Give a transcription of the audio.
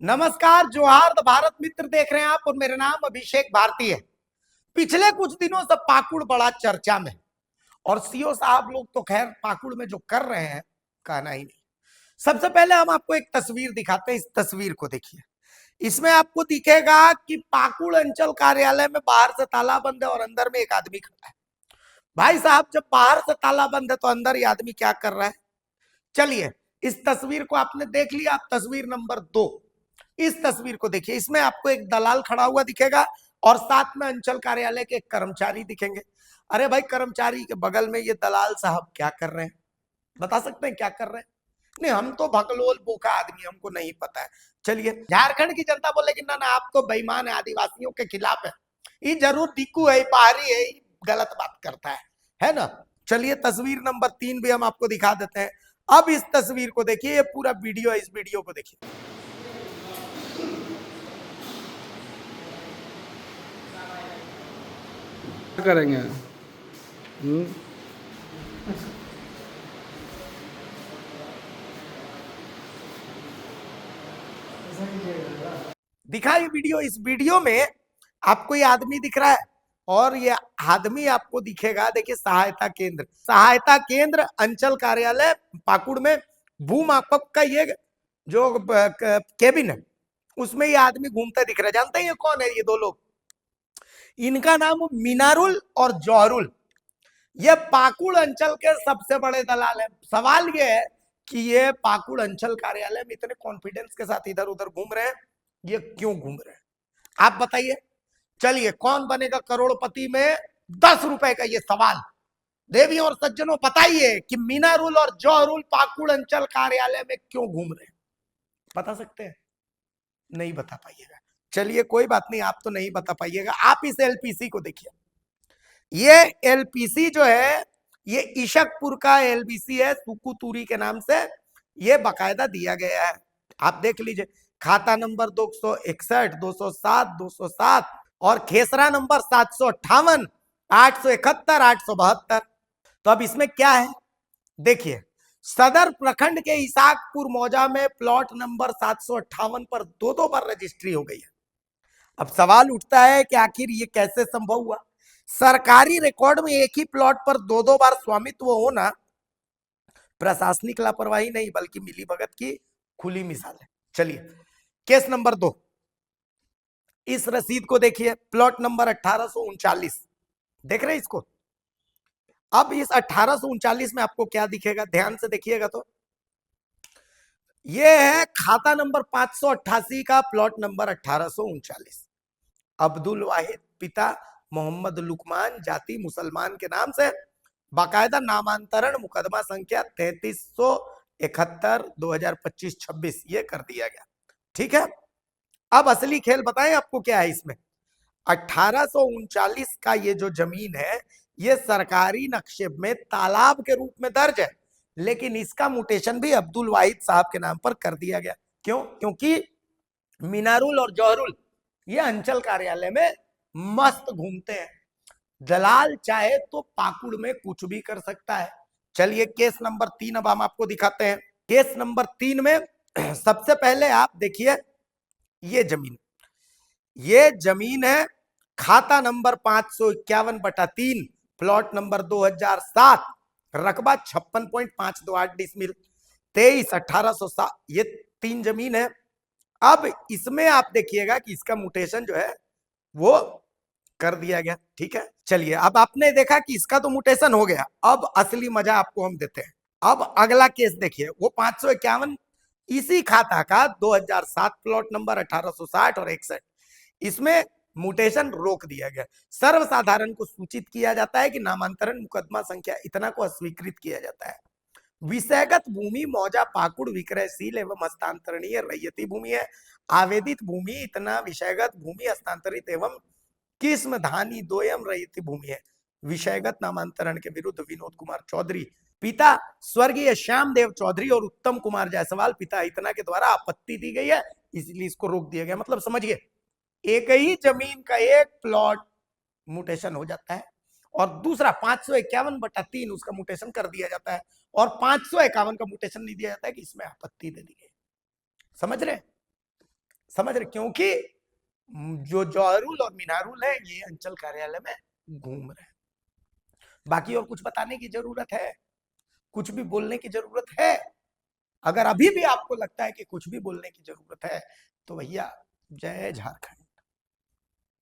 नमस्कार, जोहार भारत मित्र देख रहे हैं आप और मेरा नाम अभिषेक भारती है। पिछले कुछ दिनों से पाकुड़ बड़ा चर्चा में और सीओ साहब लोग तो खैर पाकुड़ में जो कर रहे हैं कहना ही नहीं। सबसे पहले हम आपको एक तस्वीर दिखाते हैं, इस तस्वीर को देखिए। इसमें आपको दिखेगा कि पाकुड़ अंचल कार्यालय में बाहर से ताला बंद है और अंदर में एक आदमी खड़ा है। भाई साहब, जब बाहर से ताला बंद है तो अंदर ये आदमी क्या कर रहा है? चलिए, इस तस्वीर को आपने देख लिया। आप तस्वीर नंबर 2, इस तस्वीर को देखिए। इसमें आपको एक दलाल खड़ा हुआ दिखेगा और साथ में अंचल कार्यालय के एक कर्मचारी दिखेंगे। अरे भाई, कर्मचारी के बगल में ये दलाल साहब क्या कर रहे हैं? बता सकते हैं क्या कर रहे हैं? नहीं, हम तो भगलोल बोका आदमी, हमको नहीं पता है। चलिए, झारखंड की जनता बोलेगी ना ना आप तो बेईमान है, आदिवासियों के खिलाफ है, ये जरूर दिक्कू है, बाहरी है, गलत बात करता है ना। चलिए, तस्वीर नंबर 3 भी हम आपको दिखा देते हैं। अब इस तस्वीर को देखिए, ये पूरा वीडियो है, इस वीडियो को देखिए। करेंगे। दिखा ये वीडियो। इस वीडियो में आपको ये आदमी दिख रहा है और ये आदमी आपको दिखेगा, देखिए, सहायता केंद्र अंचल कार्यालय पाकुड़ में भूमापक का ये जो केबिन है, उसमें ये आदमी घूमता दिख रहा है। जानते हैं ये कौन है? ये दो लोग, इनका नाम मीनारुल और जौहरुल। ये पाकुड़ अंचल के सबसे बड़े दलाल है। सवाल ये है कि ये पाकुड़ अंचल कार्यालय में इतने कॉन्फिडेंस के साथ इधर उधर घूम रहे हैं, ये क्यों घूम रहे हैं? आप बताइए। चलिए, कौन बनेगा करोड़पति में 10 रुपए का ये सवाल। देवी और सज्जनों, बताइए कि मीनारुल और जौहरुल पाकुड़ अंचल कार्यालय में क्यों घूम रहे हैं? बता सकते हैं? नहीं बता पाइएगा। चलिए, कोई बात नहीं, आप तो नहीं बता पाइएगा। आप इस एलपीसी को देखिए। ये एलपीसी जो है, ये इशकपुर का एलबीसी है, सुकुतूरी के नाम से ये बाकायदा दिया गया है। आप देख लीजिए, खाता नंबर 261, 207, 207 और खेसरा नंबर 758, 871, 872। तो अब इसमें क्या है देखिए। सदर प्रखंड के इसाकपुर मौजा में प्लॉट नंबर 758 पर दो बार रजिस्ट्री हो गई है। अब सवाल उठता है कि आखिर ये कैसे संभव हुआ? सरकारी रिकॉर्ड में एक ही प्लॉट पर दो बार स्वामित्व होना प्रशासनिक लापरवाही नहीं बल्कि मिलीभगत की खुली मिसाल है। चलिए, केस नंबर 2, इस रसीद को देखिए, प्लॉट नंबर 1839। देख रहे हैं इसको? अब इस 1839 में आपको क्या दिखेगा, ध्यान से देखिएगा। तो ये है खाता नंबर 588 का प्लॉट नंबर 1839। अब्दुल वाहिद, पिता मोहम्मद लुकमान, जाति मुसलमान के नाम से बाकायदा नामांतरण मुकदमा संख्या 3371 2025-26 ये कर दिया गया। ठीक है, अब असली खेल बताएं आपको क्या है इसमें। 1839 का ये जो जमीन है, ये सरकारी नक्शे में तालाब के रूप में दर्ज है, लेकिन इसका म्यूटेशन भी अब्दुल वाहिद साहब के नाम पर कर दिया गया। क्यों? क्योंकि मीनारुल और जौहरुल ये अंचल कार्यालय में मस्त घूमते हैं। दलाल चाहे तो पाकुड़ में कुछ भी कर सकता है। चलिए, केस नंबर 3 अब हम आपको दिखाते हैं। केस नंबर 3 में सबसे पहले आप देखिए, ये जमीन है खाता नंबर 551/3, प्लॉट नंबर 2007, रकबा 56.528 डिसमिल, 23/1807। ये 3 जमीन है। अब इसमें आप देखिएगा कि इसका म्यूटेशन जो है वो कर दिया गया। ठीक है, चलिए, अब आपने देखा कि इसका तो म्यूटेशन हो गया। अब असली मजा आपको हम देते हैं। अब अगला केस देखिए, वो 551 इसी खाता का 2007, प्लॉट नंबर 1860 और 61। इसमें म्यूटेशन रोक दिया गया। सर्वसाधारण को सूचित किया जाता है कि नामांतरण मुकदमा संख्या इतना को अस्वीकृत किया जाता है। विषयगत भूमि मौजा पाकुड़ विक्रयशील एवं हस्तांतरणीय रैयती भूमि है। आवेदित भूमि इतना विषयगत भूमि हस्तांतरित एवं किस्म धानी दोयम रैयती भूमि है। विषयगत नामांतरण के विरुद्ध विनोद कुमार चौधरी, पिता स्वर्गीय श्यामदेव चौधरी और उत्तम कुमार जायसवाल, पिता इतना के द्वारा आपत्ति दी गई है, इसलिए इसको रोक दिया गया। मतलब समझिए, एक ही जमीन का एक प्लॉट म्यूटेशन हो जाता है और दूसरा 551/3 उसका म्यूटेशन कर दिया जाता है और 551 का म्यूटेशन नहीं दिया जाता है कि इसमें आपत्ति दे दी गई। समझ रहे? समझ रहे, क्योंकि जो जौहरुल और मीनारुल है ये अंचल कार्यालय में घूम रहे हैं। बाकी और कुछ बताने की जरूरत है, कुछ भी बोलने की जरूरत है? अगर अभी भी आपको लगता है कि कुछ भी बोलने की जरूरत है तो भैया जय झारखंड।